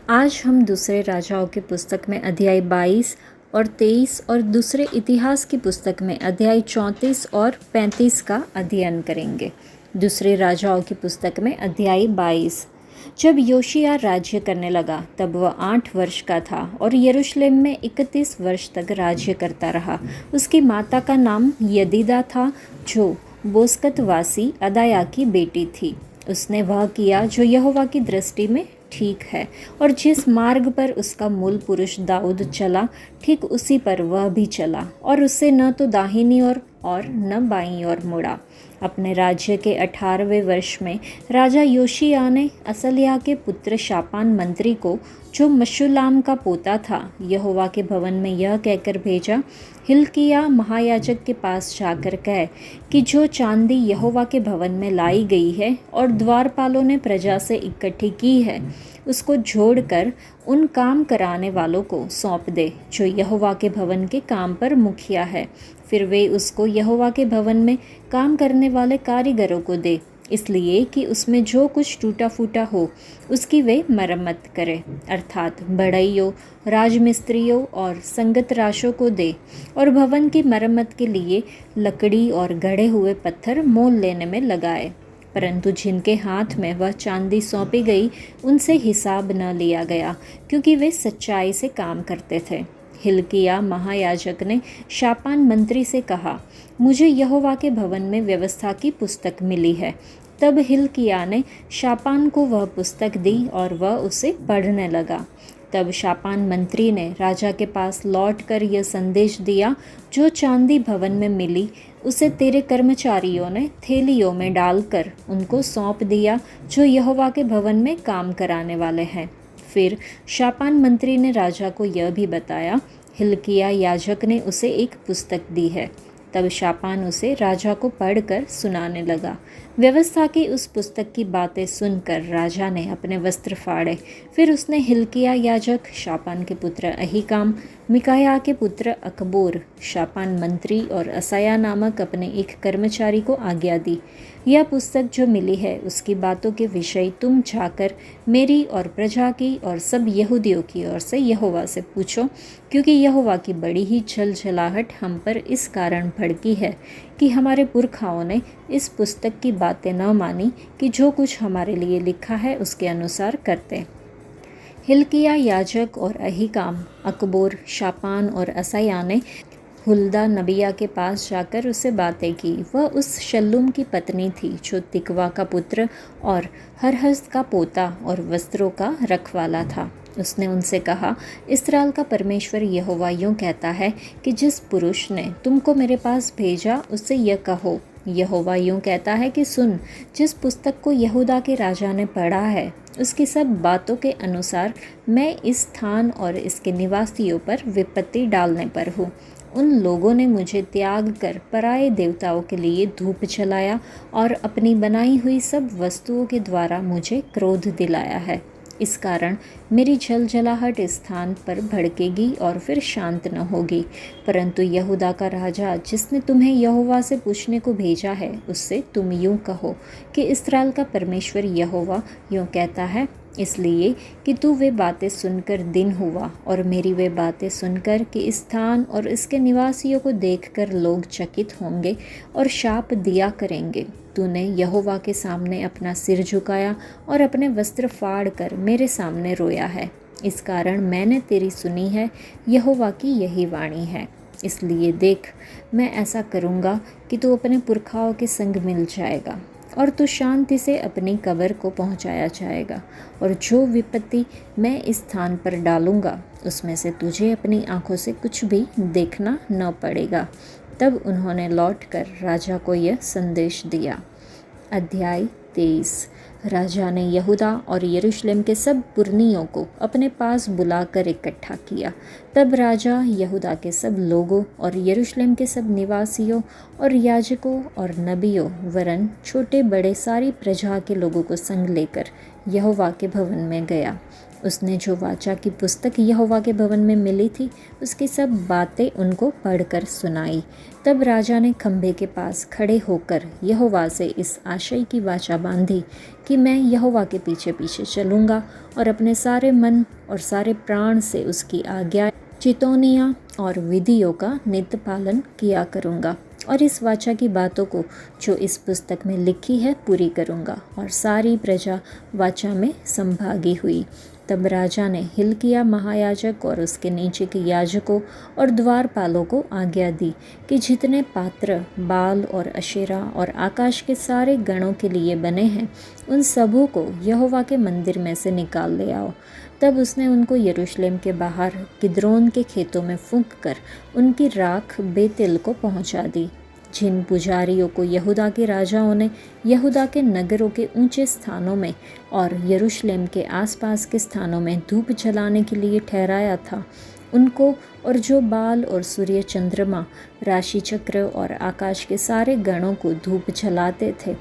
आज हम दूसरे राजाओं की पुस्तक में अध्याय 22 और 23 और दूसरे इतिहास की पुस्तक में अध्याय 34 और 35 का अध्ययन करेंगे। दूसरे राजाओं की पुस्तक में अध्याय 22। जब योशिय्याह राज्य करने लगा तब वह 8 वर्ष का था और यरूशलेम में 31 वर्ष तक राज्य करता रहा। उसकी माता का नाम यदीदा था, जो बोस्कतवासी अदाया की बेटी थी। उसने वह किया जो यहोवा की दृष्टि में ठीक है, और जिस मार्ग पर उसका मूल पुरुष दाऊद चला, ठीक उसी पर वह भी चला, और उससे न तो दाहिनी ओर और न बाईं ओर मुड़ा। अपने राज्य के 18वें वर्ष में राजा योशिय्याह ने असल्याह के पुत्र शापान मंत्री को, जो मशुल्लाम का पोता था, यहोवा के भवन में यह कहकर भेजा, हिल्किय्याह महायाजक के पास जाकर कह कि जो चांदी यहोवा के भवन में लाई गई है और द्वारपालों ने प्रजा से इकट्ठी की है, उसको जोड़कर उन काम कराने वालों को सौंप दे जो यहोवा के भवन के काम पर मुखिया है। फिर वे उसको यहोवा के भवन में काम करने वाले कारीगरों को दे, इसलिए कि उसमें जो कुछ टूटा फूटा हो उसकी वे मरम्मत करे, अर्थात बढ़इयों, राजमिस्त्रियों और संगतराशों को दे, और भवन की मरम्मत के लिए लकड़ी और गढ़े हुए पत्थर मोल लेने में लगाए। परंतु जिनके हाथ में वह चांदी सौंपी गई उनसे हिसाब न लिया गया, क्योंकि वे सच्चाई से काम करते थे। हिल्किय्याह महायाजक ने शापान मंत्री से कहा, मुझे यहोवा के भवन में व्यवस्था की पुस्तक मिली है। तब हिल्किय्याह ने शापान को वह पुस्तक दी और वह उसे पढ़ने लगा। तब शापान मंत्री ने राजा के पास लौटकर यह संदेश दिया, जो चांदी भवन में मिली उसे तेरे कर्मचारियों ने थैलियों में डालकर उनको सौंप दिया, जो यहोवा के भवन में काम कराने वाले हैं। फिर शापान मंत्री ने राजा को यह भी बताया, हिल्किय्याह याजक ने उसे एक पुस्तक दी है। तब शापान उसे राजा को पढ़कर सुनाने लगा। व्यवस्था की उस पुस्तक की बातें सुनकर राजा ने अपने वस्त्र फाड़े। फिर उसने हिल्किय्याह याजक, शापान के पुत्र अहीकाम, मिकायाह के पुत्र अकबोर, शापान मंत्री और असायाह नामक अपने एक कर्मचारी को आज्ञा दी, यह पुस्तक जो मिली है उसकी बातों के विषय तुम जाकर मेरी और प्रजा की और सब यहूदियों की ओर से यहोवा से पूछो, क्योंकि यहोवा की बड़ी ही झलझलाहट हम पर इस कारण भड़की है कि हमारे पुरखाओं ने इस पुस्तक की बातें न मानी कि जो कुछ हमारे लिए लिखा है उसके अनुसार करते। हिल्किय्याह याजक और अहीकाम, अकबोर, शापान और असायाह ने हुल्दा नबिया के पास जाकर उससे बातें की। वह उस शल्लूम की पत्नी थी जो तिकवा का पुत्र और हरहस का पोता और वस्त्रों का रखवाला था। उसने उनसे कहा, इस्राएल का परमेश्वर यहोवा यूँ कहता है कि जिस पुरुष ने तुमको मेरे पास भेजा उससे यह कहो, यहोवा यूँ कहता है कि सुन, जिस पुस्तक को यहूदा के राजा ने पढ़ा है उसकी सब बातों के अनुसार मैं इस स्थान और इसके निवासियों पर विपत्ति डालने पर हूँ। उन लोगों ने मुझे त्याग कर पराये देवताओं के लिए धूप जलाया और अपनी बनाई हुई सब वस्तुओं के द्वारा मुझे क्रोध दिलाया है। इस कारण मेरी झलझलाहट इस स्थान पर भड़केगी और फिर शांत न होगी। परंतु यहूदा का राजा जिसने तुम्हें यहोवा से पूछने को भेजा है, उससे तुम यूँ कहो कि इस्राएल का परमेश्वर यहोवा यूँ कहता है, इसलिए कि तू वे बातें सुनकर दिन हुआ और मेरी वे बातें सुनकर कि इस स्थान और इसके निवासियों को देखकर लोग चकित होंगे और शाप दिया करेंगे। तूने यहोवा के सामने अपना सिर झुकाया और अपने वस्त्र फाड़ कर मेरे सामने रोया है। इस कारण मैंने तेरी सुनी है, यहोवा की यही वाणी है। इसलिए देख, मैं ऐसा करूँगा कि तू अपने पुरखाओं के संग मिल जाएगा और तू शांति से अपनी कब्र को पहुंचाया जाएगा, और जो विपत्ति मैं इस स्थान पर डालूंगा उसमें से तुझे अपनी आंखों से कुछ भी देखना न पड़ेगा। तब उन्होंने लौटकर राजा को यह संदेश दिया। अध्याय 23। राजा ने यहूदा और यरूशलेम के सब पुरनियों को अपने पास बुलाकर इकट्ठा किया। तब राजा यहूदा के सब लोगों और यरूशलेम के सब निवासियों और याजकों और नबियों वरन छोटे बड़े सारी प्रजा के लोगों को संग लेकर यहोवा के भवन में गया। उसने जो वाचा की पुस्तक यहोवा के भवन में मिली थी उसकी सब बातें उनको पढ़कर सुनाई। तब राजा ने खंभे के पास खड़े होकर यहोवा से इस आशय की वाचा बांधी कि मैं यहोवा के पीछे पीछे चलूँगा और अपने सारे मन और सारे प्राण से उसकी आज्ञा, चितौनियाँ और विधियों का नित्य पालन किया करूँगा और इस वाचा की बातों को जो इस पुस्तक में लिखी है पूरी करूँगा। और सारी प्रजा वाचा में संभागी हुई। तब राजा ने हिल्किय्याह महायाजक और उसके नीचे के याजकों और द्वारपालों को आज्ञा दी कि जितने पात्र बाल और अशेरा और आकाश के सारे गणों के लिए बने हैं उन सबों को यहोवा के मंदिर में से निकाल ले आओ। तब उसने उनको यरूशलेम के बाहर किद्रोन के खेतों में फूंक कर उनकी राख बेतेल को पहुंचा दी। जिन पुजारियों को यहूदा के राजाओं ने यहूदा के नगरों के ऊंचे स्थानों में और यरूशलेम के आसपास के स्थानों में धूप जलाने के लिए ठहराया था, उनको और जो बाल और सूर्य चंद्रमा राशि चक्र और आकाश के सारे गणों को धूप जलाते थे,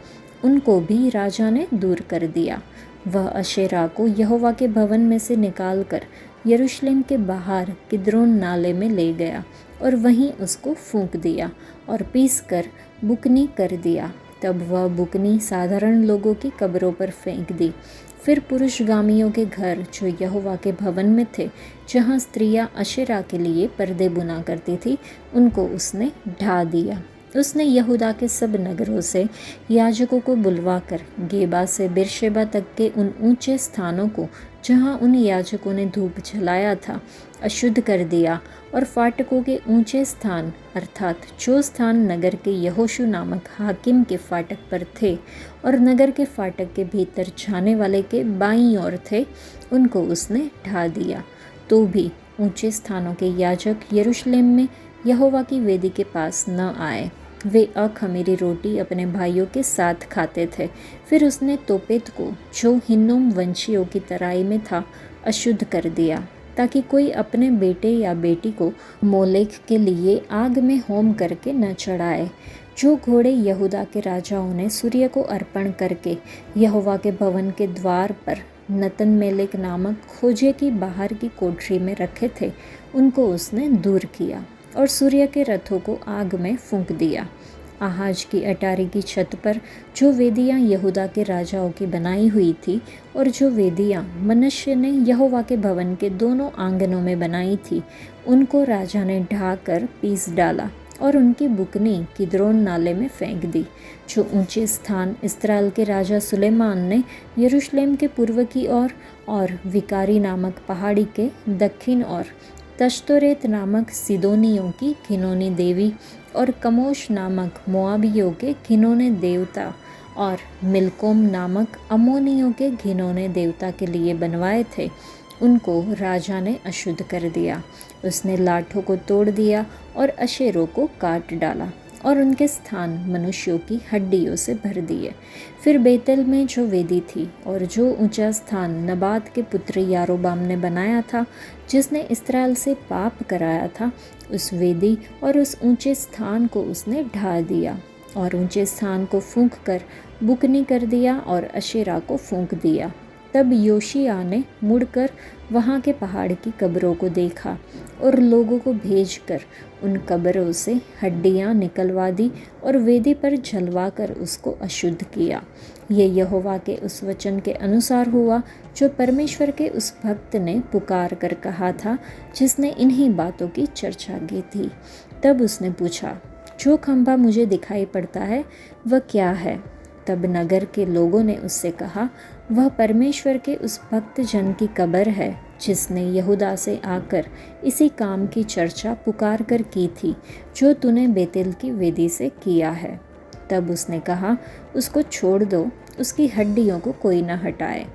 उनको भी राजा ने दूर कर दिया। वह अशेरा को यहोवा के भवन में से निकालकर यरूशलेम के बाहर किद्रोन नाले में ले गया और वहीं उसको फूंक दिया और पीस कर बुकनी कर दिया। तब वह बुकनी साधारण लोगों की कब्रों पर फेंक दी। फिर पुरुषगामियों के घर जो यहोवा के भवन में थे, जहाँ स्त्रियाँ अशेरा के लिए पर्दे बुना करती थी, उनको उसने ढा दिया। उसने यहूदा के सब नगरों से याजकों को बुलवाकर गेबा से बिरशेबा तक के उन ऊंचे स्थानों को जहां उन याजकों ने धूप जलाया था अशुद्ध कर दिया और फाटकों के ऊंचे स्थान अर्थात जो स्थान नगर के यहोशू नामक हाकिम के फाटक पर थे और नगर के फाटक के भीतर जाने वाले के बाईं ओर थे, उनको उसने ढा दिया। तो भी ऊंचे स्थानों के याजक यरूशलेम में यहोवा की वेदी के पास न आए। वे अखमीरी रोटी अपने भाइयों के साथ खाते थे। फिर उसने तोपेत को जो हिन्नोम वंशियों की तराई में था अशुद्ध कर दिया, ताकि कोई अपने बेटे या बेटी को मोलेक के लिए आग में होम करके न चढ़ाए। जो घोड़े यहूदा के राजाओं ने सूर्य को अर्पण करके यहोवा के भवन के द्वार पर नतन मेलेक नामक खोजे की बाहर की कोठरी में रखे थे, उनको उसने दूर किया और सूर्य के रथों को आग में फूंक दिया। आहाज की अटारी की छत पर जो वेदियाँ यहूदा के राजाओं की बनाई हुई थी और जो वेदियाँ मनुष्य ने यहोवा के भवन के दोनों आंगनों में बनाई थी, उनको राजा ने ढा कर पीस डाला और उनकी बुकनी किद्रोन नाले में फेंक दी। जो ऊंचे स्थान इस्राएल के राजा सुलेमान ने यरूशलेम के पूर्व की ओर और विकारी नामक पहाड़ी के दक्षिण और तश्तोरेत नामक सिदोनियों की घिनौनी देवी और कमोश नामक मोआबियों के घिनौने देवता और मिल्कोम नामक अम्मोनियों के घिनौने देवता के लिए बनवाए थे, उनको राजा ने अशुद्ध कर दिया। उसने लाठों को तोड़ दिया और अशेरों को काट डाला और उनके स्थान मनुष्यों की हड्डियों से भर दिए। फिर बेतेल में जो वेदी थी और जो ऊंचा स्थान नबात के पुत्र यारोबाम ने बनाया था, जिसने इस्राएल से पाप कराया था, उस वेदी और उस ऊंचे स्थान को उसने ढा दिया और ऊंचे स्थान को फूंक कर बुकनी कर दिया और अशेरा को फूंक दिया। तब योशिय्याह ने मुड़कर वहाँ के पहाड़ की कब्रों को देखा और लोगों को भेजकर उन कब्रों से हड्डियाँ निकलवा दी और वेदी पर जलवा कर उसको अशुद्ध किया। ये यहोवा के उस वचन के अनुसार हुआ जो परमेश्वर के उस भक्त ने पुकार कर कहा था, जिसने इन्हीं बातों की चर्चा की थी। तब उसने पूछा, जो खंभा मुझे दिखाई पड़ता है वह क्या है? तब नगर के लोगों ने उससे कहा, वह परमेश्वर के उस भक्त जन की कब्र है जिसने यहूदा से आकर इसी काम की चर्चा पुकार कर की थी जो तूने बेतेल की वेदी से किया है। तब उसने कहा, उसको छोड़ दो, उसकी हड्डियों को कोई न हटाए।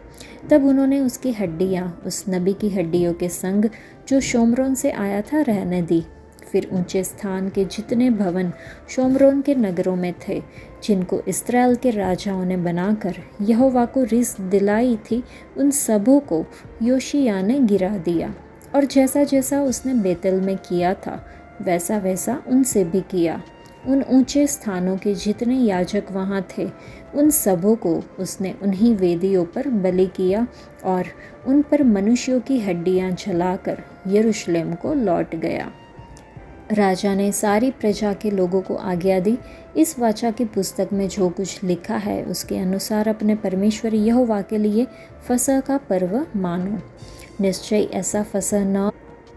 तब उन्होंने उसकी हड्डियाँ उस नबी की हड्डियों के संग जो शोम्रोन से आया था रहने दी। फिर ऊंचे स्थान के जितने भवन शोम्रोन के नगरों में थे, जिनको इस्राएल के राजाओं ने बनाकर यहोवा को रिस दिलाई थी, उन सबों को योशिय्याह ने गिरा दिया और जैसा जैसा उसने बेतेल में किया था वैसा वैसा उनसे भी किया। उन ऊंचे स्थानों के जितने याजक वहाँ थे उन सबों को उसने उन्हीं वेदियों पर बलि किया और उन पर मनुष्यों की हड्डियाँ जलाकर यरूशलेम को लौट गया। राजा ने सारी प्रजा के लोगों को आज्ञा दी, इस वाचा की पुस्तक में जो कुछ लिखा है उसके अनुसार अपने परमेश्वर यहोवा के लिए फसह का पर्व मानो। निश्चय ऐसा फसह न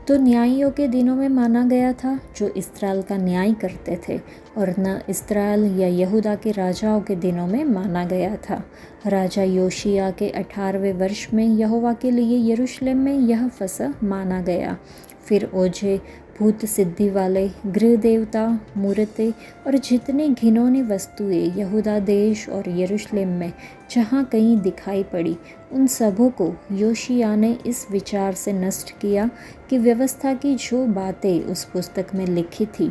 तो न्यायियों के दिनों में माना गया था जो इस्राएल का न्याय करते थे, और न इस्राएल या यहूदा के राजाओं के दिनों में माना गया था। राजा योशिया के 18वें वर्ष में यहोवा के लिए यरूशलेम में यह फसह माना गया। फिर ओझे, भूत सिद्धि वाले, गृह देवता, मूर्तें और जितनी घिनौनी वस्तुएं यहूदा देश और यरूशलेम में जहाँ कहीं दिखाई पड़ी, उन सबों को योशिया ने इस विचार से नष्ट किया कि व्यवस्था की जो बातें उस पुस्तक में लिखी थी,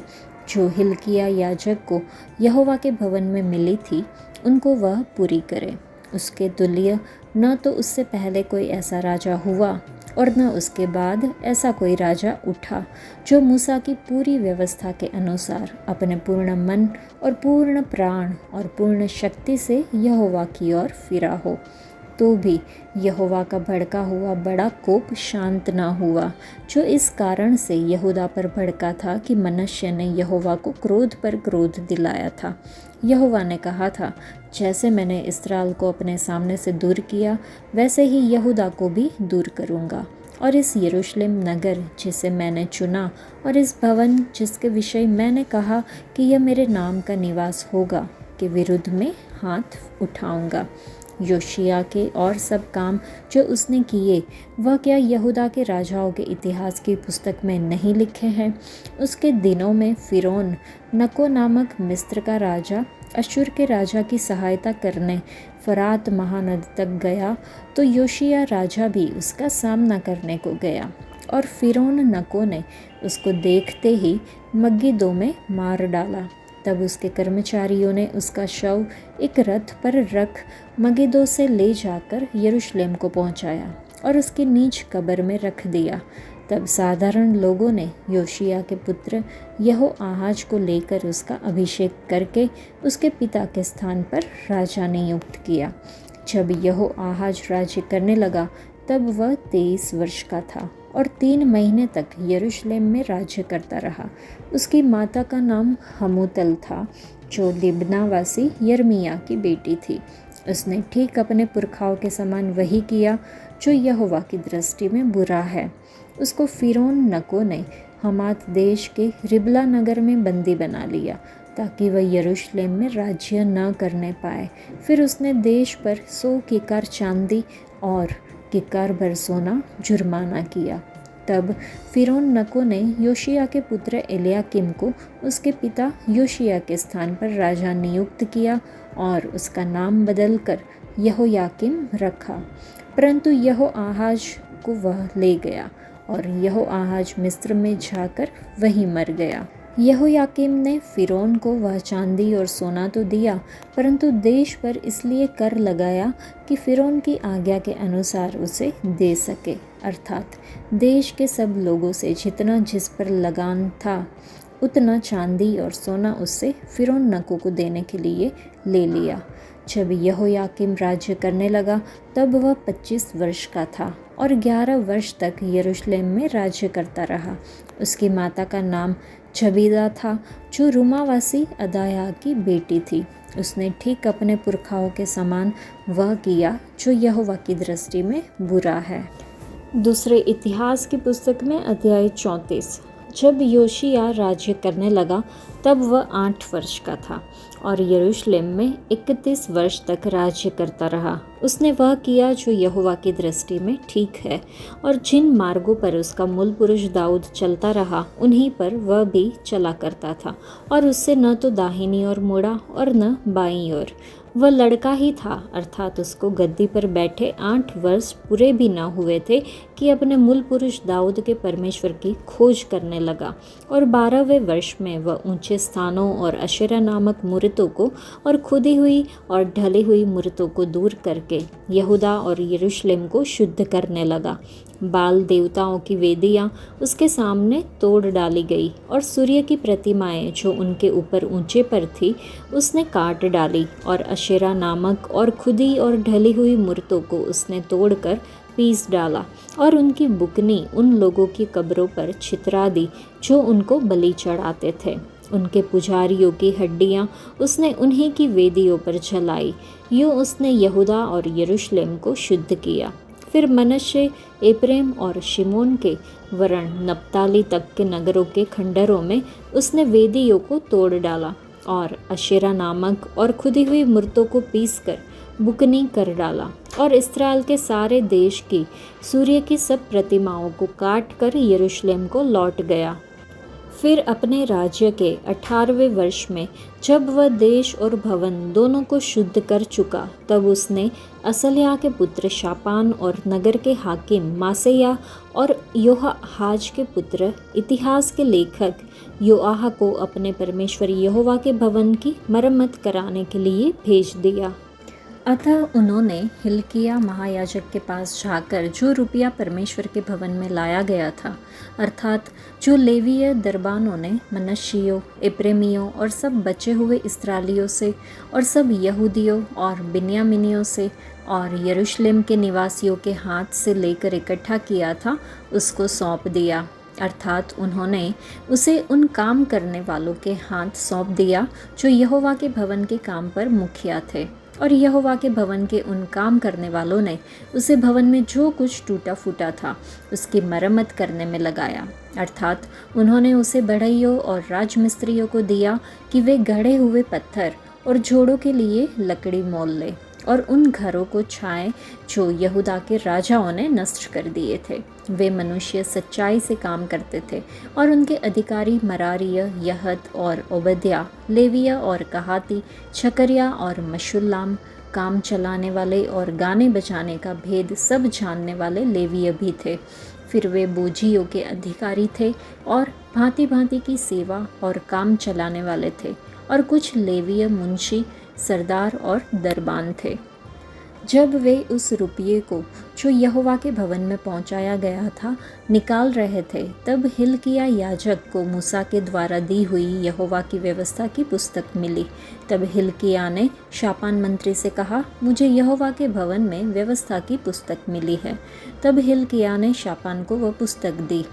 जो हिल्किय्याह याजक को यहोवा के भवन में मिली थी, उनको वह पूरी करे। उसके तुल्य न तो उससे पहले कोई ऐसा राजा हुआ और न उसके बाद ऐसा कोई राजा उठा जो मूसा की पूरी व्यवस्था के अनुसार अपने पूर्ण मन और पूर्ण प्राण और पूर्ण शक्ति से यहोवा की ओर फिरा हो। तो भी यहोवा का भड़का हुआ बड़ा कोप शांत न हुआ, जो इस कारण से यहूदा पर भड़का था कि मनुष्य ने यहोवा को क्रोध पर क्रोध दिलाया था। यहोवा ने कहा था, जैसे मैंने इस्राएल को अपने सामने से दूर किया, वैसे ही यहूदा को भी दूर करूँगा, और इस यरूशलेम नगर जिसे मैंने चुना और इस भवन जिसके विषय मैंने कहा कि यह मेरे नाम का निवास होगा, के विरुद्ध में हाथ उठाऊँगा। योशिया के और सब काम जो उसने किए, वह क्या यहूदा के राजाओं के इतिहास की पुस्तक में नहीं लिखे हैं? उसके दिनों में फिरौन नको नामक मिस्र का राजा अश्शूर के राजा की सहायता करने फरात महानदी तक गया, तो योशिया राजा भी उसका सामना करने को गया, और फिरौन नको ने उसको देखते ही मगिद्दो में मार डाला। तब उसके कर्मचारियों ने उसका शव एक रथ पर रख मगिद्दो से ले जाकर यरूशलेम को पहुंचाया और उसकी नीच कब्र में रख दिया। तब साधारण लोगों ने योशिया के पुत्र यहोआहाज को लेकर उसका अभिषेक करके उसके पिता के स्थान पर राजा नियुक्त किया। जब यहोआहाज राज्य करने लगा, तब वह 23 वर्ष का था और 3 महीने तक यरूशलेम में राज्य करता रहा। उसकी माता का नाम हमूतल था, जो लिब्नावासी यर्मिया की बेटी थी। उसने ठीक अपने पुरखाओं के समान वही किया जो यहोवा की दृष्टि में बुरा है। उसको फिरौन नको ने हमात देश के रिबला नगर में बंदी बना लिया, ताकि वह यरूशलेम में राज्य न करने पाए। फिर उसने देश पर 100 किकार चांदी और किकार भर सोना जुर्माना किया। तब फिरौन नको ने योशिया के पुत्र एलयाकीम को उसके पिता योशिया के स्थान पर राजा नियुक्त किया और उसका नाम बदलकर यहोयाकीम रखा। परंतु यहोआहाज को वह ले गया और यहोआहाज मिस्र में जाकर वहीं मर गया। यहोयाकीम ने फिरौन को वह चांदी और सोना तो दिया, परंतु देश पर इसलिए कर लगाया कि फिरौन की आज्ञा के अनुसार उसे दे सके, अर्थात देश के सब लोगों से जितना जिस पर लगान था उतना चांदी और सोना उससे फिरौन नको को देने के लिए ले लिया। जब यहोयाकीम राज्य करने लगा, तब वह 25 वर्ष का था और 11 वर्ष तक यरूशलेम में राज्य करता रहा। उसकी माता का नाम जबीदा था, जो रूमावासी अदाया की बेटी थी। उसने ठीक अपने पुरखाओं के समान वह किया जो यहोवा की दृष्टि में बुरा है। दूसरे इतिहास की पुस्तक में अध्याय 34। जब योशिया राज्य करने लगा, तब वह 8 वर्ष का था और यरूशलेम में 31 वर्ष तक राज्य करता रहा। उसने वह किया जो यहोवा की दृष्टि में ठीक है, और जिन मार्गों पर उसका मूल पुरुष दाऊद चलता रहा, उन्हीं पर वह भी चला करता था, और उससे न तो दाहिनी ओर मुड़ा और न बाईं ओर। वह लड़का ही था, अर्थात उसको गद्दी पर बैठे 8 वर्ष पूरे भी न हुए थे कि अपने मूल पुरुष दाऊद के परमेश्वर की खोज करने लगा, और 12वें वर्ष में वह ऊंचे स्थानों और अशेरा नामक मूर्ति मूर्तों को और खुदी हुई और ढली हुई मूर्तों को दूर करके यहूदा और यरूशलेम को शुद्ध करने लगा। बाल देवताओं की वेदियाँ उसके सामने तोड़ डाली गई और सूर्य की प्रतिमाएं जो उनके ऊपर ऊंचे पर थी उसने काट डाली, और अशेरा नामक और खुदी और ढली हुई मूर्तों को उसने तोड़कर पीस डाला और उनकी बुकनी उन लोगों की कब्रों पर छितरा दी जो उनको बलि चढ़ाते थे। उनके पुजारियों की हड्डियां उसने उन्हीं की वेदियों पर जलाई। यूँ उसने यहूदा और यरूशलेम को शुद्ध किया। फिर मनश्शे, एप्रैम और शिमोन के वरन नप्ताली तक के नगरों के खंडरों में उसने वेदियों को तोड़ डाला और अशेरा नामक और खुदी हुई मूर्तों को पीसकर बुकनी कर डाला, और इस्राएल के सारे देश की सूर्य की सब प्रतिमाओं को काट कर यरूशलेम को लौट गया। फिर अपने राज्य के 18वें वर्ष में जब वह देश और भवन दोनों को शुद्ध कर चुका, तब उसने असल्याह के पुत्र शापान और नगर के हाकिम मासेया और योआहाज के पुत्र इतिहास के लेखक योआह को अपने परमेश्वर यहोवा के भवन की मरम्मत कराने के लिए भेज दिया। अतः उन्होंने हिल्किय्याह महायाजक के पास जाकर जो रुपया परमेश्वर के भवन में लाया गया था, अर्थात जो लेवीय दरबानों ने मनश्शियों, एप्रैमियों और सब बचे हुए इस्राएलियों से और सब यहूदियों और बिन्यामीनियों से और यरूशलेम के निवासियों के हाथ से लेकर इकट्ठा किया था, उसको सौंप दिया। अर्थात उन्होंने उसे उन काम करने वालों के हाथ सौंप दिया जो यहोवा के भवन के काम पर मुखिया थे, और यहोवा के भवन के उन काम करने वालों ने उसे भवन में जो कुछ टूटा फूटा था उसकी मरम्मत करने में लगाया। अर्थात उन्होंने उसे बढ़इयों और राजमिस्त्रियों को दिया कि वे गढ़े हुए पत्थर और जोड़ों के लिए लकड़ी मोल ले और उन घरों को छाएं जो यहूदा के राजाओं ने नष्ट कर दिए थे। वे मनुष्य सच्चाई से काम करते थे और उनके अधिकारी मरारिय, यहत और ओबद्या, लेविया और कहाती, छकरिया और मशुल्लाम, काम चलाने वाले और गाने बजाने का भेद सब जानने वाले लेविय भी थे। फिर वे बोझियों के अधिकारी थे और भांति भांति की सेवा और काम चलाने वाले थे, और कुछ लेविय मुंशी, सरदार और दरबान थे। जब वे उस रुपये को जो यहोवा के भवन में पहुंचाया गया था निकाल रहे थे, तब हिल्किय्याह याजक को मूसा के द्वारा दी हुई यहोवा की व्यवस्था की पुस्तक मिली। तब हिल्किय्याह ने शापान मंत्री से कहा, मुझे यहोवा के भवन में व्यवस्था की पुस्तक मिली है। तब हिल्किय्याह ने शापान को वह पुस्तक दी।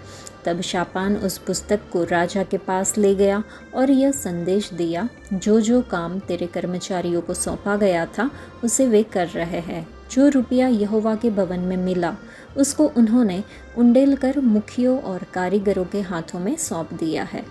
तब शापान उस पुस्तक को राजा के पास ले गया और यह संदेश दिया, जो जो काम तेरे कर्मचारियों को सौंपा गया था उसे वे कर रहे हैं। जो रुपया यहोवा के भवन में मिला उसको उन्होंने उंडेल कर मुखियों और कारीगरों के हाथों में सौंप दिया है।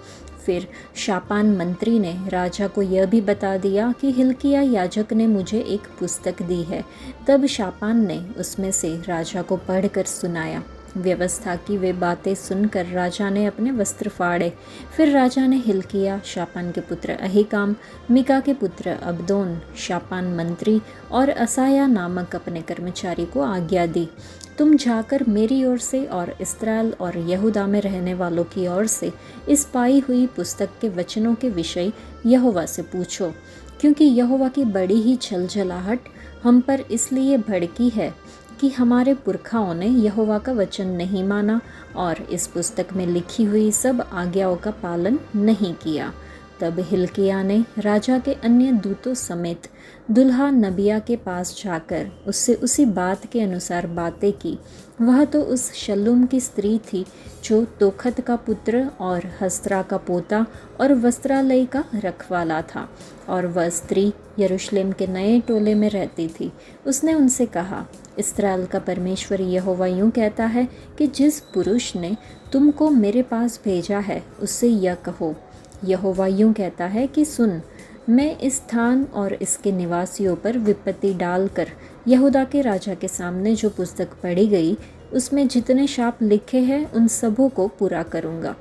फिर शापान मंत्री ने राजा को यह भी बता दिया कि हिल्किय्याह याजक ने मुझे एक पुस्तक दी है। तब शापान ने उसमें से राजा को पढ़कर सुनाया। व्यवस्था की वे बातें सुनकर राजा ने अपने वस्त्र फाड़े। फिर राजा ने हिल्किय्याह, शापान के पुत्र अहीकाम, मिका के पुत्र अबदोन, शापान मंत्री और असाया नामक अपने कर्मचारी को आज्ञा दी, तुम जाकर मेरी ओर से और इस्राएल और यहूदा में रहने वालों की ओर से इस पाई हुई पुस्तक के वचनों के विषय यहोवा से पूछो, क्योंकि यहोवा की बड़ी ही छलछलाहट हम पर इसलिए भड़की है कि हमारे पुरखाओं ने यहोवा का वचन नहीं माना और इस पुस्तक में लिखी हुई सब आज्ञाओं का पालन नहीं किया। तब हिल्किय्याह ने राजा के अन्य दूतों समेत दुल्हा नबिया के पास जाकर उससे उसी बात के अनुसार बातें की। वह तो उस शल्लूम की स्त्री थी जो तोखत का पुत्र और हस्त्रा का पोता और वस्त्रालय का रखवाला था, और वह स्त्री यरूशलेम के नए टोले में रहती थी। उसने उनसे कहा, इस्राएल का परमेश्वर यहोवा यूँ कहता है कि जिस पुरुष ने तुमको मेरे पास भेजा है उससे यह कहो, यहोवा यूँ कहता है कि सुन, मैं इस स्थान और इसके निवासियों पर विपत्ति डालकर यहूदा के राजा के सामने जो पुस्तक पढ़ी गई उसमें जितने शाप लिखे हैं उन सबों को पूरा करूँगा।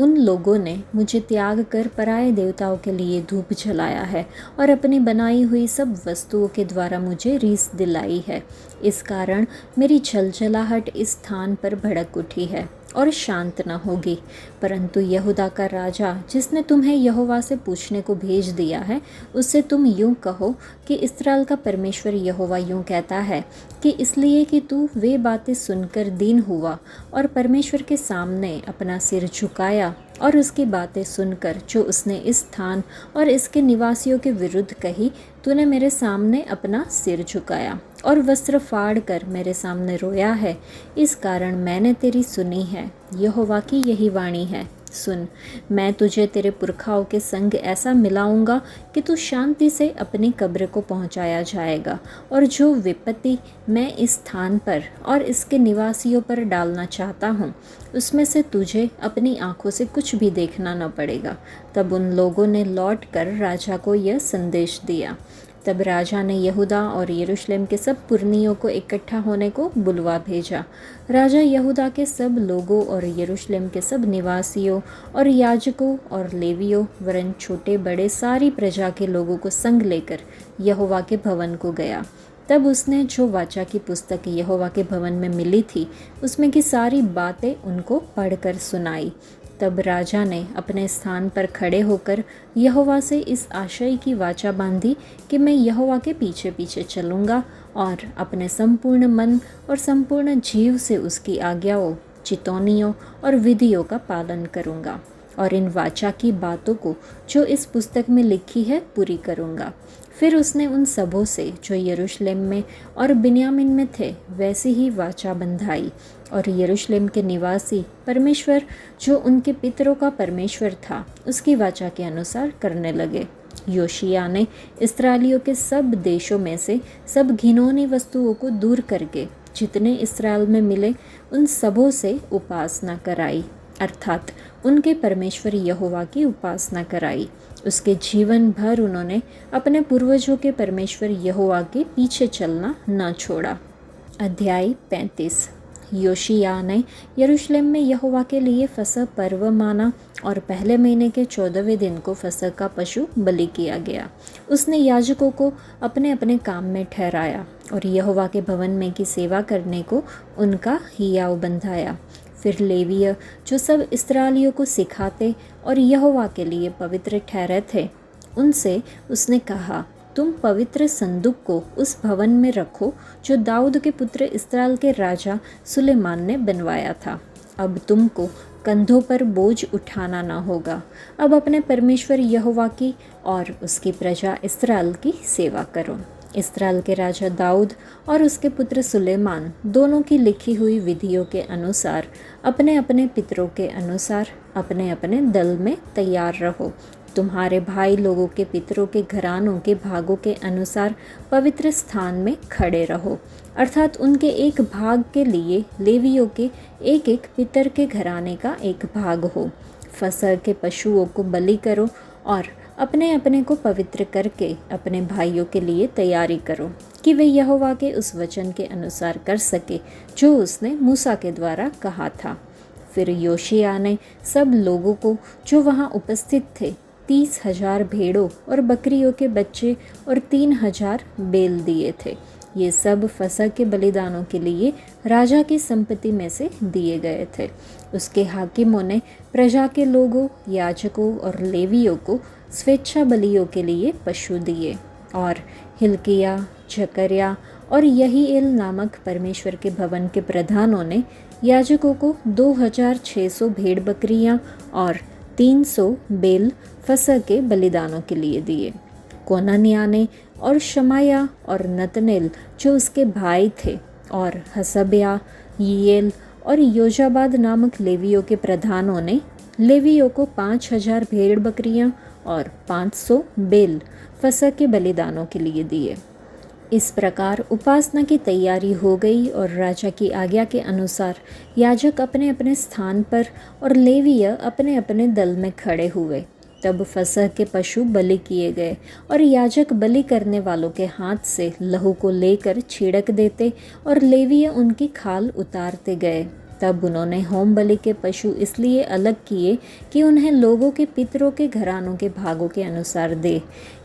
उन लोगों ने मुझे त्याग कर पराये देवताओं के लिए धूप जलाया है और अपनी बनाई हुई सब वस्तुओं के द्वारा मुझे रीस दिलाई है। इस कारण मेरी छलछलाहट इस स्थान पर भड़क उठी है और शांत न होगी। परंतु यहूदा का राजा जिसने तुम्हें यहोवा से पूछने को भेज दिया है, उससे तुम यूँ कहो कि इस्राएल का परमेश्वर यहोवा यूँ कहता है कि इसलिए कि तू वे बातें सुनकर दीन हुआ और परमेश्वर के सामने अपना सिर झुकाया और उसकी बातें सुनकर जो उसने इस स्थान और इसके निवासियों के विरुद्ध कही, तूने मेरे सामने अपना सिर झुकाया और वस्त्र फाड़ कर मेरे सामने रोया है, इस कारण मैंने तेरी सुनी है। यहोवा की यही वाणी है, सुन, मैं तुझे तेरे पुरखाओं के संग ऐसा मिलाऊंगा कि तू शांति से अपनी कब्र को पहुंचाया जाएगा, और जो विपत्ति मैं इस स्थान पर और इसके निवासियों पर डालना चाहता हूँ, उसमें से तुझे अपनी आंखों से कुछ भी देखना न पड़ेगा। तब उन लोगों ने लौट कर राजा को यह संदेश दिया। तब राजा ने यहूदा और यरूशलेम के सब पुरनियों को इकट्ठा होने को बुलवा भेजा। राजा यहूदा के सब लोगों और यरूशलेम के सब निवासियों और याजकों और लेवियों वरन छोटे बड़े सारी प्रजा के लोगों को संग लेकर यहोवा के भवन को गया। तब उसने जो वाचा की पुस्तक यहोवा के भवन में मिली थी, उसमें की सारी बातें उनको पढ़कर सुनाई। तब राजा ने अपने स्थान पर खड़े होकर यहोवा से इस आशय की वाचा बांधी कि मैं यहोवा के पीछे पीछे चलूँगा और अपने संपूर्ण मन और संपूर्ण जीव से उसकी आज्ञाओं, चितौनियों और विधियों का पालन करूँगा और इन वाचा की बातों को जो इस पुस्तक में लिखी है पूरी करूँगा। फिर उसने उन सबों से जो यरूशलेम में और बिन्यामीन में थे वैसी ही वाचा बंधाई, और यरूशलेम के निवासी परमेश्वर जो उनके पितरों का परमेश्वर था उसकी वाचा के अनुसार करने लगे। योशिया ने इस्राएलियों के सब देशों में से सब घिनौनी वस्तुओं को दूर करके जितने इस्राएल में मिले उन सबों से उपासना कराई, अर्थात उनके परमेश्वर यहोवा की उपासना कराई। उसके जीवन भर उन्होंने अपने पूर्वजों के परमेश्वर यहोवा के पीछे चलना न छोड़ा। अध्याय 35। योशिया ने यरूशलेम में यहोवा के लिए फसह पर्व माना, और पहले महीने के 14वें दिन को फसह का पशु बलि किया गया। उसने याजकों को अपने अपने काम में ठहराया और यहोवा के भवन में की सेवा करने को उनका हियाव बंधाया। फिर लेवीय जो सब इस्राएलियों को सिखाते और यहोवा के लिए पवित्र ठहरे थे, उनसे उसने कहा, तुम पवित्र संदूक को उस भवन में रखो जो दाऊद के पुत्र इस्राएल के राजा सुलेमान ने बनवाया था। अब तुमको कंधों पर बोझ उठाना न होगा। अब अपने परमेश्वर यहोवा की और उसकी प्रजा इस्राएल की सेवा करो। इस्राएल के राजा दाऊद और उसके पुत्र सुलेमान दोनों की लिखी हुई विधियों के अनुसार अपने अपने पितरों के अनुसार अपने अपने दल में तैयार रहो। तुम्हारे भाई लोगों के पितरों के घरानों के भागों के अनुसार पवित्र स्थान में खड़े रहो, अर्थात उनके एक भाग के लिए लेवियों के एक एक पितर के घराने का एक भाग हो। फसह के पशुओं को बलि करो और अपने अपने को पवित्र करके अपने भाइयों के लिए तैयारी करो कि वे यहोवा के उस वचन के अनुसार कर सके जो उसने मूसा के द्वारा कहा था। फिर योशिया ने सब लोगों को जो वहाँ उपस्थित थे 30,000 भेड़ों और बकरियों के बच्चे और 3,000 बैल दिए थे। ये सब फसह के बलिदानों के लिए राजा की संपत्ति में से दिए गए थे। उसके हाकिमों ने प्रजा के लोगों, याजकों और लेवियों को स्वेच्छा बलियों के लिए पशु दिए, और हिल्किया, जकर्या और यहीएल नामक परमेश्वर के भवन के प्रधानों ने याजकों को 2,600 भेड़ बकरियां और 300 बैल फसह के बलिदानों के लिए दिए। कोनन्या ने और शमाया और नतनेल जो उसके भाई थे, और हसब्या, यीएल और योजाबाद नामक लेवियों के प्रधानों ने लेवियों को 5,000 भेड़ बकरियां और 500 बैल फसह के बलिदानों के लिए दिए। इस प्रकार उपासना की तैयारी हो गई, और राजा की आज्ञा के अनुसार याजक अपने अपने स्थान पर और लेवीय अपने अपने दल में खड़े हुए। तब फसह के पशु बलि किए गए, और याजक बलि करने वालों के हाथ से लहू को लेकर छिड़क देते और लेवीय उनकी खाल उतारते गए। तब उन्होंने होम बलि के पशु इसलिए अलग किए कि उन्हें लोगों के पितरों के घरानों के भागों के अनुसार दे,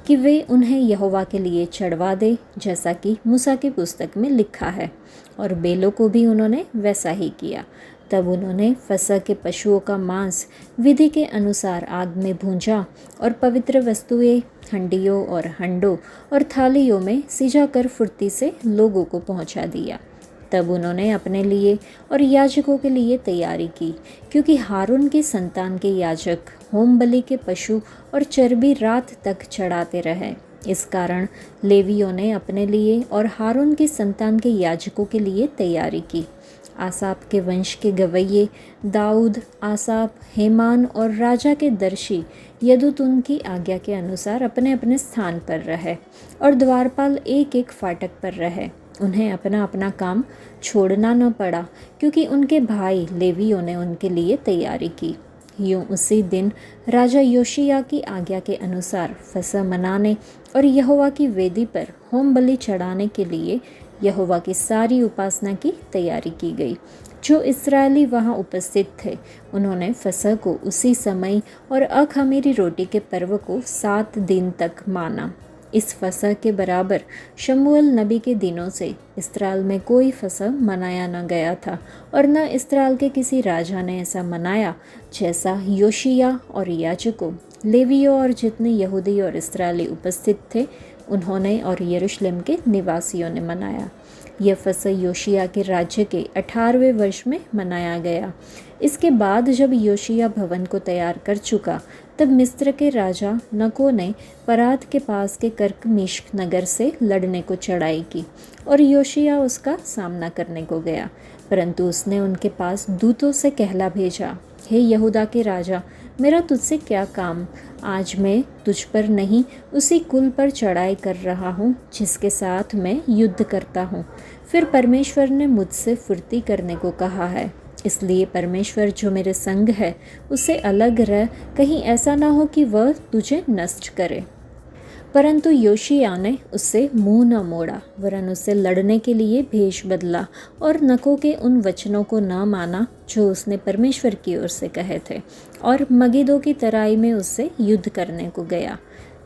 कि वे उन्हें यहोवा के लिए चढ़वा दे, जैसा कि मूसा की पुस्तक में लिखा है। और बेलों को भी उन्होंने वैसा ही किया। तब उन्होंने फसह के पशुओं का मांस विधि के अनुसार आग में भूंजा और पवित्र वस्तुएं हंडियों और हंडों और थालियों में सिजाकर फुर्ती से लोगों को पहुंचा दिया। तब उन्होंने अपने लिए और याजकों के लिए तैयारी की, क्योंकि हारून की संतान के याजक होम बलि के पशु और चर्बी रात तक चढ़ाते रहे। इस कारण लेवियों ने अपने लिए और हारून की संतान के याजकों के लिए तैयारी की। आसाप के वंश के गवैये दाऊद, आसाप, हेमान और राजा के दर्शी यदुतुन की आज्ञा के अनुसार अपने अपने स्थान पर रहे और द्वारपाल एक एक फाटक पर रहे। उन्हें अपना अपना काम छोड़ना न पड़ा, क्योंकि उनके भाई लेवियों ने उनके लिए तैयारी की। यूँ उसी दिन राजा योशिय्याह की आज्ञा के अनुसार फसह मनाने और यहोवा की वेदी पर होम बलि चढ़ाने के लिए यहोवा की सारी उपासना की तैयारी की गई। जो इस्राएली वहाँ उपस्थित थे, उन्होंने फसह को उसी समय और अख़मीरी रोटी के पर्व को 7 दिन तक माना। इस फसह के बराबर शमूएल नबी के दिनों से इस्राएल में कोई फसह मनाया न गया था, और न इस्राएल के किसी राजा ने ऐसा मनाया जैसा योशिय्याह और याजकों, लेवियों और जितने यहूदी और इस्राएली उपस्थित थे उन्होंने और यरूशलेम के निवासियों ने मनाया। यह फसह योशिय्याह के राज्य के 18वें वर्ष में मनाया गया। इसके बाद जब योशिय्याह भवन को तैयार कर चुका, तब मिस्र के राजा नको ने परात के पास के कर्कमीश नगर से लड़ने को चढ़ाई की, और योशिय्याह उसका सामना करने को गया। परंतु उसने उनके पास दूतों से कहला भेजा, हे यहूदा के राजा, मेरा तुझसे क्या काम? आज मैं तुझ पर नहीं, उसी कुल पर चढ़ाई कर रहा हूँ जिसके साथ मैं युद्ध करता हूँ। फिर परमेश्वर ने मुझसे फुर्ती करने को कहा है, इसलिए परमेश्वर जो मेरे संग है उससे अलग रह, कहीं ऐसा ना हो कि वह तुझे नष्ट करे। परंतु योशिय्याह ने उससे मुंह न मोड़ा, वरन उससे लड़ने के लिए भेष बदला और नको के उन वचनों को न माना जो उसने परमेश्वर की ओर से कहे थे, और मगिदो की तराई में उससे युद्ध करने को गया।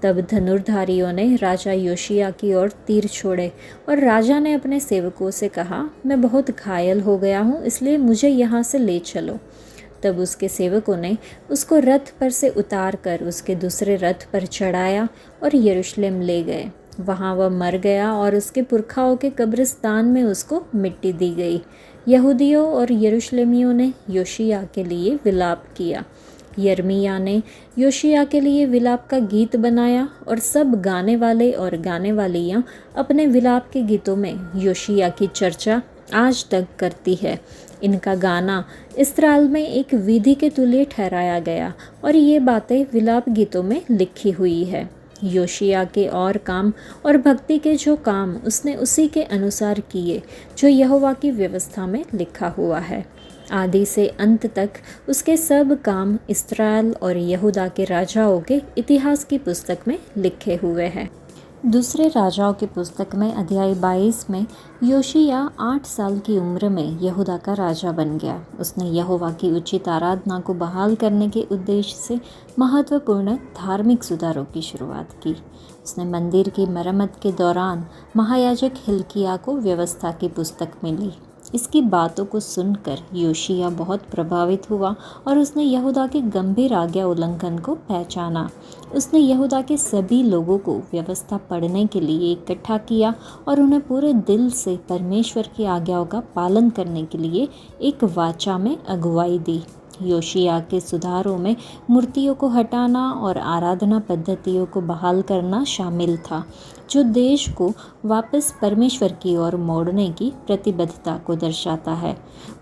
तब धनुर्धारियों ने राजा योशिय्याह की ओर तीर छोड़े, और राजा ने अपने सेवकों से कहा, मैं बहुत घायल हो गया हूँ, इसलिए मुझे यहाँ से ले चलो। तब उसके सेवकों ने उसको रथ पर से उतार कर उसके दूसरे रथ पर चढ़ाया और यरूशलेम ले गए। वहाँ वह मर गया और उसके पुरखाओं के कब्रिस्तान में उसको मिट्टी दी गई। यहूदियों और यरूशलेमियों ने योशिय्याह के लिए विलाप किया। यिर्मयाह ने योशिय्याह के लिए विलाप का गीत बनाया, और सब गाने वाले और गाने वालियाँ अपने विलाप के गीतों में योशिय्याह की चर्चा आज तक करती है। इनका गाना इस्राएल में एक विधि के तुल्य ठहराया गया, और ये बातें विलाप गीतों में लिखी हुई है। योशिय्याह के और काम और भक्ति के जो काम उसने उसी के अनुसार किए जो यहोवा की व्यवस्था में लिखा हुआ है। आदि से अंत तक उसके सब काम इस्राएल और यहूदा के राजाओं के इतिहास की पुस्तक में लिखे हुए हैं। दूसरे राजाओं की पुस्तक में अध्याय 22 में योशिय्याह 8 साल की उम्र में यहूदा का राजा बन गया। उसने यहोवा की उचित आराधना को बहाल करने के उद्देश्य से महत्वपूर्ण धार्मिक सुधारों की शुरुआत की। उसने मंदिर की मरम्मत के दौरान महायाजक हिल्किय्याह को व्यवस्था की पुस्तक मिली। इसकी बातों को सुनकर योशिय्याह बहुत प्रभावित हुआ, और उसने यहूदा के गंभीर आज्ञा उल्लंघन को पहचाना। उसने यहूदा के सभी लोगों को व्यवस्था पढ़ने के लिए इकट्ठा किया और उन्हें पूरे दिल से परमेश्वर की आज्ञाओं का पालन करने के लिए एक वाचा में अगुवाई दी। योशिय्याह के सुधारों में मूर्तियों को हटाना और आराधना पद्धतियों को बहाल करना शामिल था, जो देश को वापस परमेश्वर की ओर मोड़ने की प्रतिबद्धता को दर्शाता है।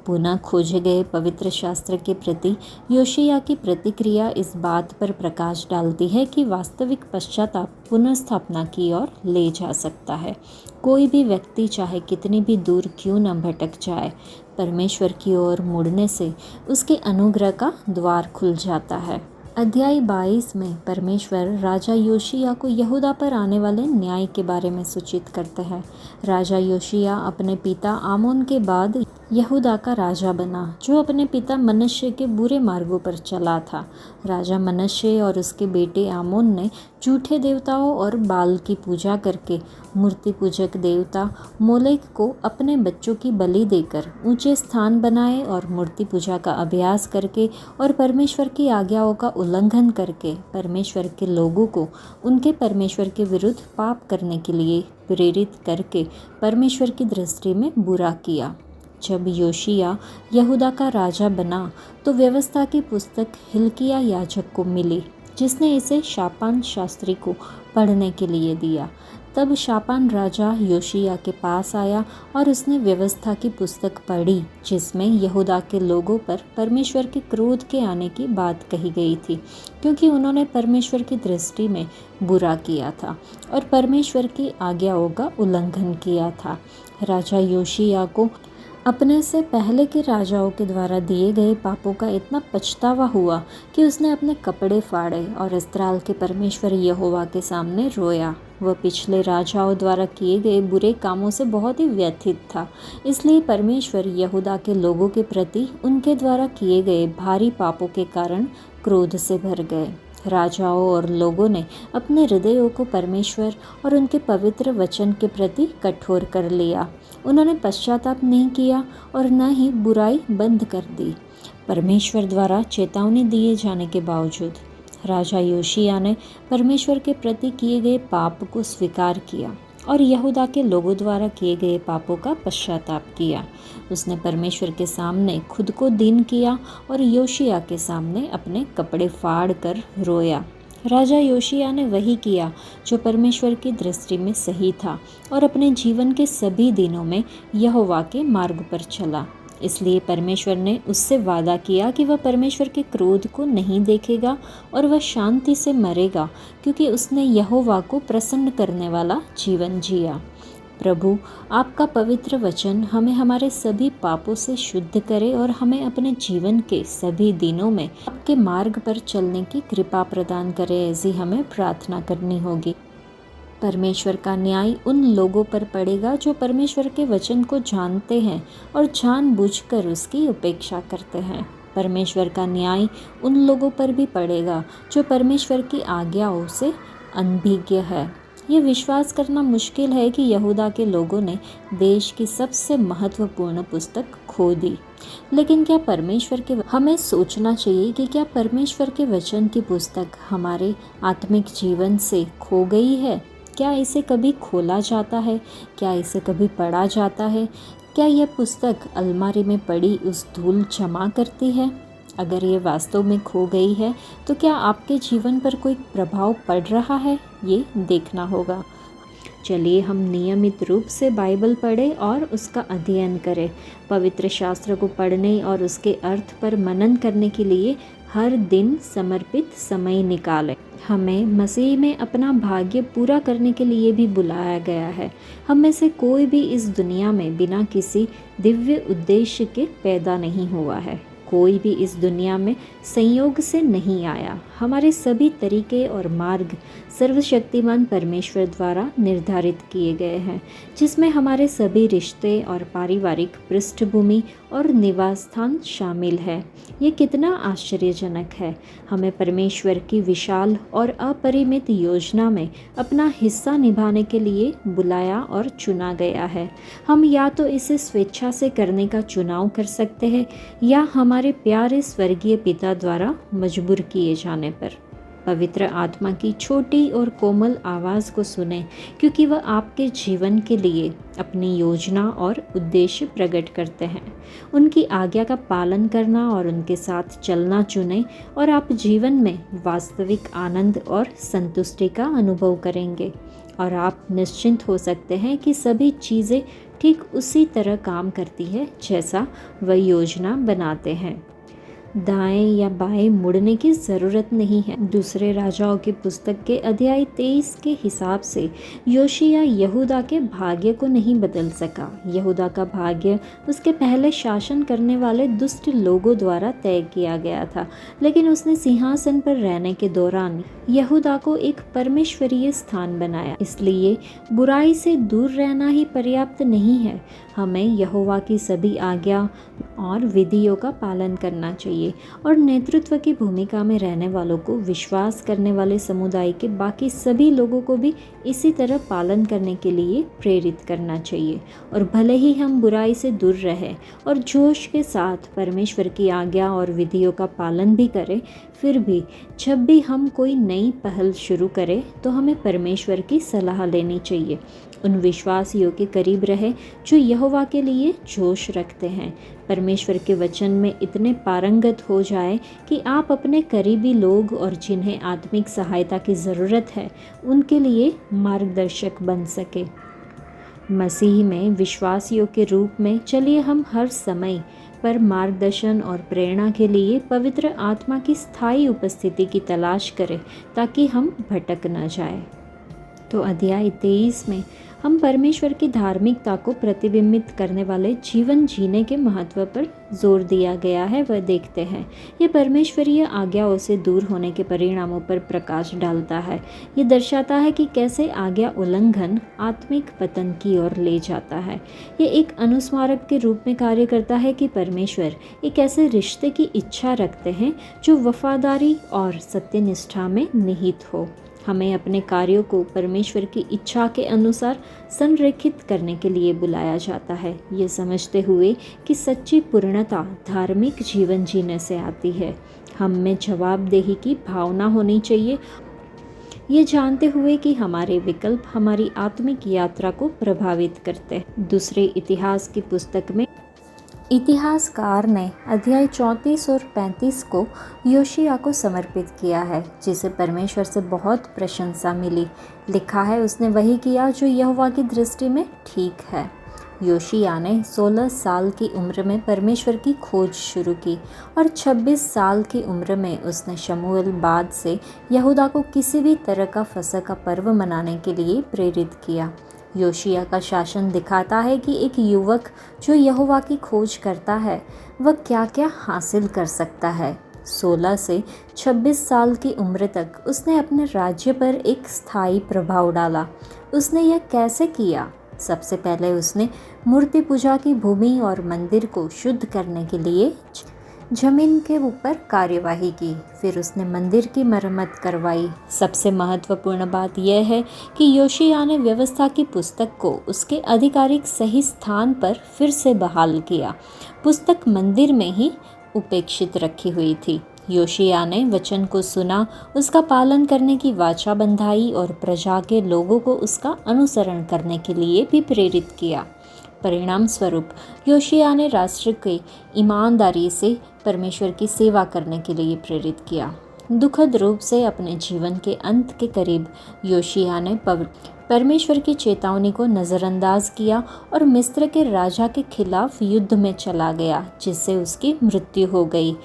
पुनः खोजे गए पवित्र शास्त्र के प्रति योशिय्याह की प्रतिक्रिया इस बात पर प्रकाश डालती है कि वास्तविक पश्चाताप पुनर्स्थापना की ओर ले जा सकता है। कोई भी व्यक्ति चाहे कितनी भी दूर क्यों न भटक जाए, परमेश्वर की ओर मुड़ने से उसके अनुग्रह का द्वार खुल जाता है। अध्याय 22 में परमेश्वर राजा योशिय्याह को यहूदा पर आने वाले न्याय के बारे में सूचित करते हैं। राजा योशिय्याह अपने पिता आमोन के बाद यहूदा का राजा बना, जो अपने पिता मनश्शे के बुरे मार्गों पर चला था। राजा मनश्शे और उसके बेटे आमोन ने झूठे देवताओं और बाल की पूजा करके मूर्ति पूजक देवता मोलेक को अपने बच्चों की बलि देकर ऊंचे स्थान बनाए और मूर्ति पूजा का अभ्यास करके और परमेश्वर की आज्ञाओं का उल्लंघन करके परमेश्वर के लोगों को उनके परमेश्वर के विरुद्ध पाप करने के लिए प्रेरित करके परमेश्वर की दृष्टि में बुरा किया। जब योशिया यहूदा का राजा बना तो व्यवस्था की पुस्तक हिल्किया याजक को मिली, जिसने इसे शापान शास्त्री को पढ़ने के लिए दिया। तब शापान राजा योशिया के पास आया और उसने व्यवस्था की पुस्तक पढ़ी, जिसमें यहूदा के लोगों पर परमेश्वर के क्रोध के आने की बात कही गई थी, क्योंकि उन्होंने परमेश्वर की दृष्टि में बुरा किया था और परमेश्वर की आज्ञाओं का उल्लंघन किया था। राजा योशिया को अपने से पहले के राजाओं के द्वारा दिए गए पापों का इतना पछतावा हुआ कि उसने अपने कपड़े फाड़े और इस्राएल के परमेश्वर यहोवा के सामने रोया। वह पिछले राजाओं द्वारा किए गए बुरे कामों से बहुत ही व्यथित था, इसलिए परमेश्वर यहूदा के लोगों के प्रति उनके द्वारा किए गए भारी पापों के कारण क्रोध से भर गए। राजाओं और लोगों ने अपने हृदयों को परमेश्वर और उनके पवित्र वचन के प्रति कठोर कर लिया। उन्होंने पश्चाताप नहीं किया और न ही बुराई बंद कर दी। परमेश्वर द्वारा चेतावनी दिए जाने के बावजूद राजा योशिया ने परमेश्वर के प्रति किए गए पाप को स्वीकार किया और यहूदा के लोगों द्वारा किए गए पापों का पश्चाताप किया। उसने परमेश्वर के सामने खुद को दीन किया और योशिया के सामने अपने कपड़े फाड़ कर रोया। राजा योशिया ने वही किया जो परमेश्वर की दृष्टि में सही था और अपने जीवन के सभी दिनों में यहोवा के मार्ग पर चला। इसलिए परमेश्वर ने उससे वादा किया कि वह परमेश्वर के क्रोध को नहीं देखेगा और वह शांति से मरेगा, क्योंकि उसने यहोवा को प्रसन्न करने वाला जीवन जिया। प्रभु, आपका पवित्र वचन हमें हमारे सभी पापों से शुद्ध करे और हमें अपने जीवन के सभी दिनों में आपके मार्ग पर चलने की कृपा प्रदान करे, ऐसी हमें प्रार्थना करनी होगी। परमेश्वर का न्याय उन लोगों पर पड़ेगा जो परमेश्वर के वचन को जानते हैं और जानबूझकर उसकी उपेक्षा करते हैं। परमेश्वर का न्याय उन लोगों पर भी पड़ेगा जो परमेश्वर की आज्ञाओं से अनभिज्ञ है। ये विश्वास करना मुश्किल है कि यहूदा के लोगों ने देश की सबसे महत्वपूर्ण पुस्तक खो दी, लेकिन क्या परमेश्वर के हमें सोचना चाहिए कि क्या परमेश्वर के वचन की पुस्तक हमारे आत्मिक जीवन से खो गई है? क्या इसे कभी खोला जाता है? क्या इसे कभी पढ़ा जाता है? क्या यह पुस्तक अलमारी में पड़ी उस धूल जमा करती है? अगर ये वास्तव में खो गई है तो क्या आपके जीवन पर कोई प्रभाव पड़ रहा है? ये देखना होगा। चलिए हम नियमित रूप से बाइबल पढ़ें और उसका अध्ययन करें। पवित्र शास्त्र को पढ़ने और उसके अर्थ पर मनन करने के लिए हर दिन समर्पित समय निकालें। हमें मसीह में अपना भाग्य पूरा करने के लिए भी बुलाया गया है। हम में से कोई भी इस दुनिया में बिना किसी दिव्य उद्देश्य के पैदा नहीं हुआ है। कोई भी इस दुनिया में संयोग से नहीं आया। हमारे सभी तरीके और मार्ग सर्वशक्तिमान परमेश्वर द्वारा निर्धारित किए गए हैं, जिसमें हमारे सभी रिश्ते और पारिवारिक पृष्ठभूमि और निवास स्थान शामिल है। ये कितना आश्चर्यजनक है। हमें परमेश्वर की विशाल और अपरिमित योजना में अपना हिस्सा निभाने के लिए बुलाया और चुना गया है। हम या तो इसे स्वेच्छा से करने का चुनाव कर सकते हैं या हमारे प्यारे स्वर्गीय पिता द्वारा मजबूर किए जाने पर। पवित्र आत्मा की छोटी और कोमल आवाज़ को सुने, क्योंकि वह आपके जीवन के लिए अपनी योजना और उद्देश्य प्रकट करते हैं। उनकी आज्ञा का पालन करना और उनके साथ चलना चुनें और आप जीवन में वास्तविक आनंद और संतुष्टि का अनुभव करेंगे। और आप निश्चिंत हो सकते हैं कि सभी चीज़ें ठीक उसी तरह काम करती है जैसा वह योजना बनाते हैं। दाएं या बाएं मुड़ने की ज़रूरत नहीं है। दूसरे राजाओं की पुस्तक के अध्याय 23 के हिसाब से योशिया यहूदा के भाग्य को नहीं बदल सका। यहूदा का भाग्य उसके पहले शासन करने वाले दुष्ट लोगों द्वारा तय किया गया था, लेकिन उसने सिंहासन पर रहने के दौरान यहूदा को एक परमेश्वरीय स्थान बनाया। इसलिए बुराई से दूर रहना ही पर्याप्त नहीं है, हमें यहोवा की सभी आज्ञा और विधियों का पालन करना चाहिए और नेतृत्व की भूमिका में रहने वालों को, विश्वास करने वाले समुदाय के बाकी सभी लोगों को भी इसी तरह पालन करने के लिए प्रेरित करना चाहिए। और भले ही हम बुराई से दूर रहें और जोश के साथ परमेश्वर की आज्ञा और विधियों का पालन भी करें, फिर भी जब भी हम कोई नई पहल शुरू करें तो हमें परमेश्वर की सलाह लेनी चाहिए। उन विश्वासियों के करीब रहे जो यहोवा के लिए जोश रखते हैं। परमेश्वर के वचन में इतने पारंगत हो जाए कि आप अपने करीबी लोग और जिन्हें आत्मिक सहायता की ज़रूरत है उनके लिए मार्गदर्शक बन सके। मसीह में विश्वासियों के रूप में चलिए हम हर समय पर मार्गदर्शन और प्रेरणा के लिए पवित्र आत्मा की स्थायी उपस्थिति की तलाश करें ताकि हम भटक न जाए। तो अध्याय 23 में हम परमेश्वर की धार्मिकता को प्रतिबिंबित करने वाले जीवन जीने के महत्व पर जोर दिया गया है, वह देखते हैं। ये परमेश्वरीय आज्ञाओं से दूर होने के परिणामों पर प्रकाश डालता है। ये दर्शाता है कि कैसे आज्ञा उल्लंघन आत्मिक पतन की ओर ले जाता है। ये एक अनुस्मारक के रूप में कार्य करता है कि परमेश्वर एक ऐसे रिश्ते की इच्छा रखते हैं जो वफादारी और सत्यनिष्ठा में निहित हो। हमें अपने कार्यों को परमेश्वर की इच्छा के अनुसार संरेखित करने के लिए बुलाया जाता है, ये समझते हुए कि सच्ची पूर्णता धार्मिक जीवन जीने से आती है। हम में जवाबदेही की भावना होनी चाहिए, ये जानते हुए कि हमारे विकल्प हमारी आत्मिक यात्रा को प्रभावित करते हैं। दूसरे इतिहास की पुस्तक में इतिहासकार ने अध्याय 34 और 35 को योशिया को समर्पित किया है, जिसे परमेश्वर से बहुत प्रशंसा मिली। लिखा है, उसने वही किया जो यहोवा की दृष्टि में ठीक है। योशिया ने 16 साल की उम्र में परमेश्वर की खोज शुरू की और 26 साल की उम्र में उसने शमूएल बाद से यहूदा को किसी भी तरह का फसह का पर्व मनाने के लिए प्रेरित किया। योशिया का शासन दिखाता है कि एक युवक जो यहोवा की खोज करता है वह क्या क्या हासिल कर सकता है। 16 से 26 साल की उम्र तक उसने अपने राज्य पर एक स्थायी प्रभाव डाला। उसने यह कैसे किया? सबसे पहले उसने मूर्ति पूजा की भूमि और मंदिर को शुद्ध करने के लिए जमीन के ऊपर कार्यवाही की। फिर उसने मंदिर की मरम्मत करवाई। सबसे महत्वपूर्ण बात यह है कि योशिया ने व्यवस्था की पुस्तक को उसके आधिकारिक सही स्थान पर फिर से बहाल किया। पुस्तक मंदिर में ही उपेक्षित रखी हुई थी। योशिया ने वचन को सुना, उसका पालन करने की वाचा बंधाई और प्रजा के लोगों को उसका अनुसरण करने के लिए भी प्रेरित किया। परिणाम स्वरूप योशिया ने राष्ट्र के ईमानदारी से परमेश्वर की सेवा करने के लिए प्रेरित किया। दुखद रूप से अपने जीवन के अंत के करीब योशिया ने परमेश्वर की चेतावनी को नज़रअंदाज किया और मिस्र के राजा के खिलाफ युद्ध में चला गया, जिससे उसकी मृत्यु हो गई।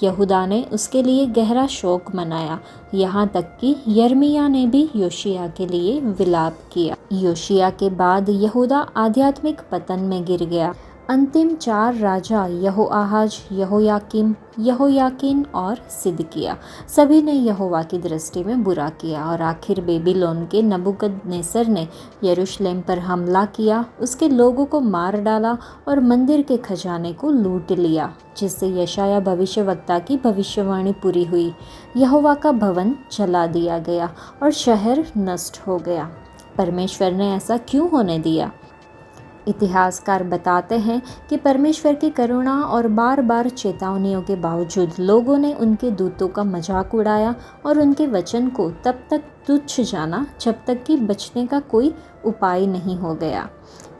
यहूदा ने उसके लिए गहरा शोक मनाया, यहाँ तक कि यर्मिया ने भी योशिया के लिए विलाप किया। योशिया के बाद यहूदा आध्यात्मिक पतन में गिर गया। अंतिम 4 राजा यहोआहाज, यहोयाकीम, यहोयाकीन और सिदकिय्याह सभी ने यहोवा की दृष्टि में बुरा किया और आखिर बेबीलोन के नबूकदनेस्सर ने यरूशलेम पर हमला किया, उसके लोगों को मार डाला और मंदिर के खजाने को लूट लिया, जिससे यशाया भविष्यवक्ता की भविष्यवाणी पूरी हुई। यहोवा का भवन जला दिया गया और शहर नष्ट हो गया। परमेश्वर ने ऐसा क्यों होने दिया? इतिहासकार बताते हैं कि परमेश्वर की करुणा और बार बार चेतावनियों के बावजूद लोगों ने उनके दूतों का मजाक उड़ाया और उनके वचन को तब तक तुच्छ जाना जब तक कि बचने का कोई उपाय नहीं हो गया।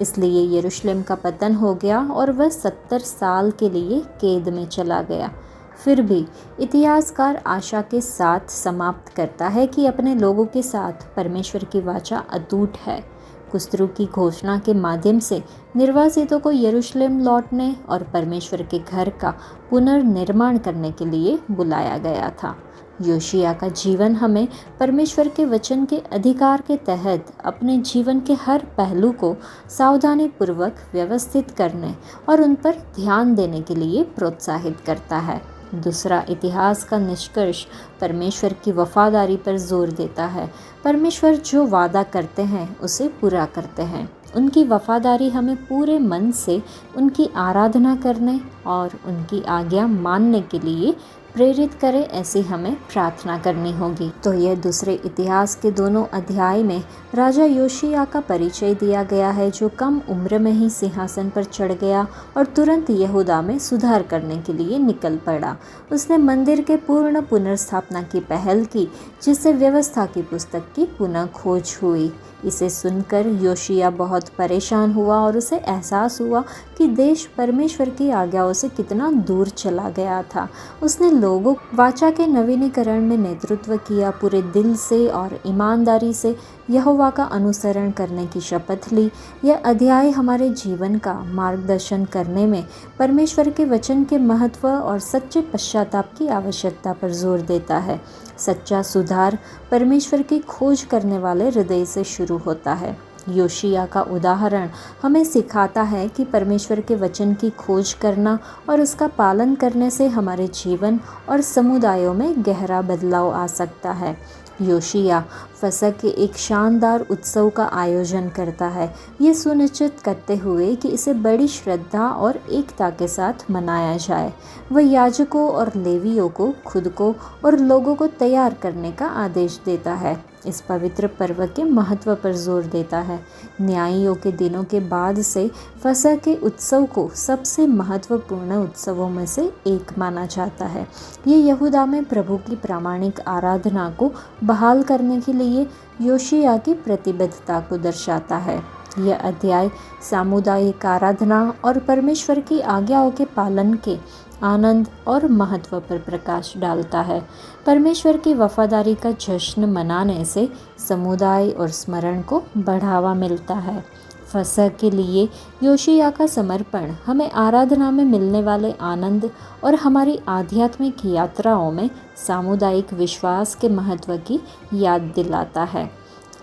इसलिए यरूशलेम का पतन हो गया और वह 70 साल के लिए कैद में चला गया। फिर भी इतिहासकार आशा के साथ समाप्त करता है कि अपने लोगों के साथ परमेश्वर की वाचा अटूट है। कुस्रू की घोषणा के माध्यम से निर्वासितों को यरूशलेम लौटने और परमेश्वर के घर का पुनर्निर्माण करने के लिए बुलाया गया था। योशिया का जीवन हमें परमेश्वर के वचन के अधिकार के तहत अपने जीवन के हर पहलू को सावधानीपूर्वक व्यवस्थित करने और उन पर ध्यान देने के लिए प्रोत्साहित करता है। दूसरा, इतिहास का निष्कर्ष परमेश्वर की वफादारी पर जोर देता है। परमेश्वर जो वादा करते हैं उसे पूरा करते हैं। उनकी वफादारी हमें पूरे मन से उनकी आराधना करने और उनकी आज्ञा मानने के लिए प्रेरित करे, ऐसी हमें प्रार्थना करनी होगी। तो यह दूसरे इतिहास के दोनों अध्याय में राजा योशिया का परिचय दिया गया है, जो कम उम्र में ही सिंहासन पर चढ़ गया और तुरंत यहूदा में सुधार करने के लिए निकल पड़ा। उसने मंदिर के पूर्ण पुनर्स्थापना की पहल की, जिससे व्यवस्था की पुस्तक की पुनः खोज हुई। इसे सुनकर योशिया बहुत परेशान हुआ और उसे एहसास हुआ कि देश परमेश्वर की आज्ञाओं से कितना दूर चला गया था। उसने लोगों वाचा के नवीनीकरण में नेतृत्व किया, पूरे दिल से और ईमानदारी से यहोवा का अनुसरण करने की शपथ ली। यह अध्याय हमारे जीवन का मार्गदर्शन करने में परमेश्वर के वचन के महत्व और सच्चे पश्चाताप की आवश्यकता पर जोर देता है। सच्चा सुधार परमेश्वर की खोज करने वाले हृदय से शुरू होता है। योशिया का उदाहरण हमें सिखाता है कि परमेश्वर के वचन की खोज करना और उसका पालन करने से हमारे जीवन और समुदायों में गहरा बदलाव आ सकता है। योशिया फसह के एक शानदार उत्सव का आयोजन करता है, ये सुनिश्चित करते हुए कि इसे बड़ी श्रद्धा और एकता के साथ मनाया जाए। वह याजकों और लेवियों को खुद को और लोगों को तैयार करने का आदेश देता है। इस पवित्र पर्व के महत्व पर जोर देता है। न्यायियों के दिनों के बाद से फसह के उत्सव को सबसे महत्वपूर्ण उत्सवों में से एक माना जाता है। ये यहूदा में प्रभु की प्रामाणिक आराधना को बहाल करने के लिए योशिया की प्रतिबद्धता को दर्शाता है। यह अध्याय सामुदायिक आराधना और परमेश्वर की आज्ञाओं के पालन के आनंद और महत्व पर प्रकाश डालता है। परमेश्वर की वफादारी का जश्न मनाने से समुदाय और स्मरण को बढ़ावा मिलता है। फसह के लिए योशिया का समर्पण हमें आराधना में मिलने वाले आनंद और हमारी आध्यात्मिक यात्राओं में सामुदायिक विश्वास के महत्व की याद दिलाता है।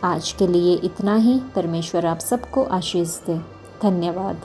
आज के लिए इतना ही। परमेश्वर आप सबको आशीष दे। धन्यवाद।